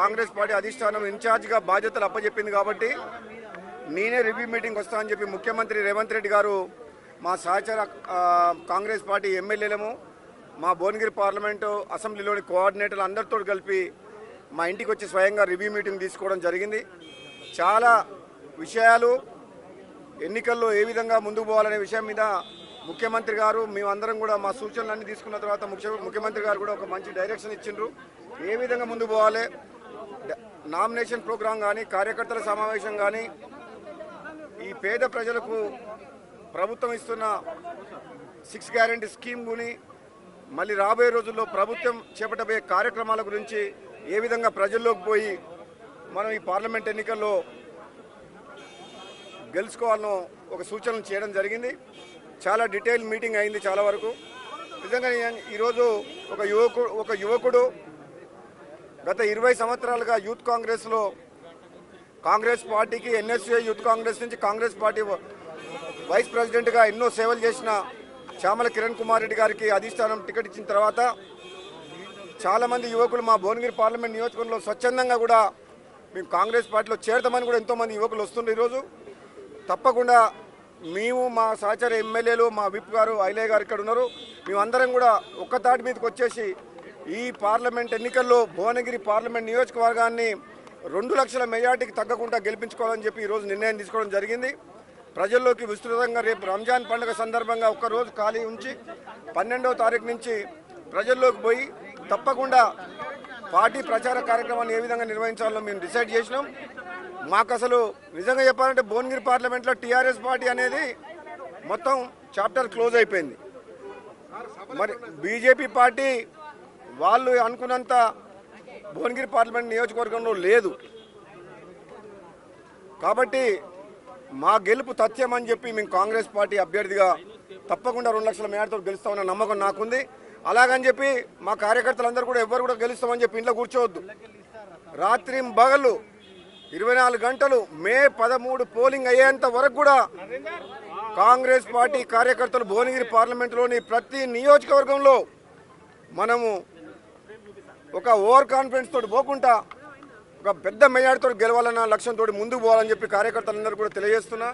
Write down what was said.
Congress party అధిష్టానం ఇన్ఛార్జిగా బాధ్యతలు అప్పచెప్పింది కాబట్టి నేనే రివ్యూ మీటింగ్ వస్తానని చెప్పి ముఖ్యమంత్రి రేవంత్ రెడ్డి గారు మా సహచర కాంగ్రెస్ పార్టీ ఎమ్మెల్యేలము మా భువనగిరి పార్లమెంటు అసెంబ్లీలోని కోఆర్డినేటర్లు అందరితో కలిపి మా ఇంటికి వచ్చి స్వయంగా రివ్యూ మీటింగ్ తీసుకోవడం జరిగింది. చాలా విషయాలు ఎన్నికల్లో ఏ విధంగా ముందుకు పోవాలనే విషయం మీద ముఖ్యమంత్రి గారు మేమందరం కూడా మా సూచనలన్నీ తీసుకున్న తర్వాత ముఖ్యమంత్రి గారు కూడా ఒక మంచి డైరెక్షన్ ఇచ్చిండ్రు. ఏ విధంగా ముందుకు పోవాలి, నామినేషన్ ప్రోగ్రాం కానీ కార్యకర్తల సమావేశం కానీ ఈ పేద ప్రజలకు ప్రభుత్వం ఇస్తున్న 6 గ్యారెంటీ స్కీమ్ గుని మళ్ళీ రాబోయే రోజుల్లో ప్రభుత్వం చేపట్టబోయే కార్యక్రమాల గురించి ఏ విధంగా ప్రజల్లోకి పోయి మనం ఈ పార్లమెంట్ ఎన్నికల్లో గెలుచుకోవాలనో ఒక సూచనలు చేయడం జరిగింది. చాలా డీటెయిల్ మీటింగ్ అయింది చాలా వరకు. నిజంగా ఈరోజు ఒక యువకుడు గత 20 సంవత్సరాలుగా యూత్ కాంగ్రెస్లో కాంగ్రెస్ పార్టీకి ఎన్ఎస్యూ యూత్ కాంగ్రెస్ నుంచి కాంగ్రెస్ పార్టీ వైస్ ప్రెసిడెంట్గా ఎన్నో సేవలు చేసిన చామల కిరణ్ కుమార్ రెడ్డి గారికి అధిష్టానం టికెట్ ఇచ్చిన తర్వాత చాలామంది యువకులు మా భువనగిరి పార్లమెంట్ నియోజకవర్గంలో స్వచ్ఛందంగా కూడా మేము కాంగ్రెస్ పార్టీలో చేరతామని కూడా ఎంతోమంది యువకులు వస్తుండ్రు. ఈరోజు తప్పకుండా మేము మా సహచర ఎమ్మెల్యేలు మా విప్ గారు ఐలయ్య గారు ఇక్కడ ఉన్నారు, మేమందరం కూడా ఒక్క తాటి మీదకి వచ్చేసి ఈ పార్లమెంట్ ఎన్నికల్లో భువనగిరి పార్లమెంట్ నియోజకవర్గాన్ని 2 లక్షల మెజార్టీకి తగ్గకుండా గెలిపించుకోవాలని చెప్పి ఈరోజు నిర్ణయం తీసుకోవడం జరిగింది. ప్రజల్లోకి విస్తృతంగా రేపు రంజాన్ పండుగ సందర్భంగా ఒక్కరోజు ఖాళీ ఉంచి 12వ తారీఖు నుంచి ప్రజల్లోకి పోయి తప్పకుండా పార్టీ ప్రచార కార్యక్రమాన్ని ఏ విధంగా నిర్వహించాలో మేము డిసైడ్ చేసినాం. మాకు అసలు నిజంగా చెప్పాలంటే భువనగిరి పార్లమెంట్లో టీఆర్ఎస్ పార్టీ అనేది మొత్తం చాప్టర్ క్లోజ్ అయిపోయింది. మరి బీజేపీ పార్టీ వాళ్ళు అనుకున్నంత భువనగిరి పార్లమెంట్ నియోజకవర్గంలో లేదు. కాబట్టి మా గెలుపు తథ్యం అని చెప్పి మేము కాంగ్రెస్ పార్టీ అభ్యర్థిగా తప్పకుండా 2 లక్షల మేరతో గెలుస్తామన్న నమ్మకం నాకుంది. అలాగని చెప్పి మా కార్యకర్తలందరూ కూడా ఎవరు కూడా గెలుస్తామని చెప్పి ఇంట్లో కూర్చోవద్దు. రాత్రి పగలు 24 గంటలు మే 13 పోలింగ్ అయ్యేంత వరకు కూడా కాంగ్రెస్ పార్టీ కార్యకర్తలు భువనగిరి పార్లమెంటులోని ప్రతి నియోజకవర్గంలో మనము ఒక ఓవర్ కాన్ఫిడెన్స్ తోటి పోకుండా ఒక పెద్ద మెజార్టీతో గెలవాలన్న లక్ష్యంతో ముందుకు పోవాలని చెప్పి కార్యకర్తలందరూ కూడా తెలియజేస్తున్నా.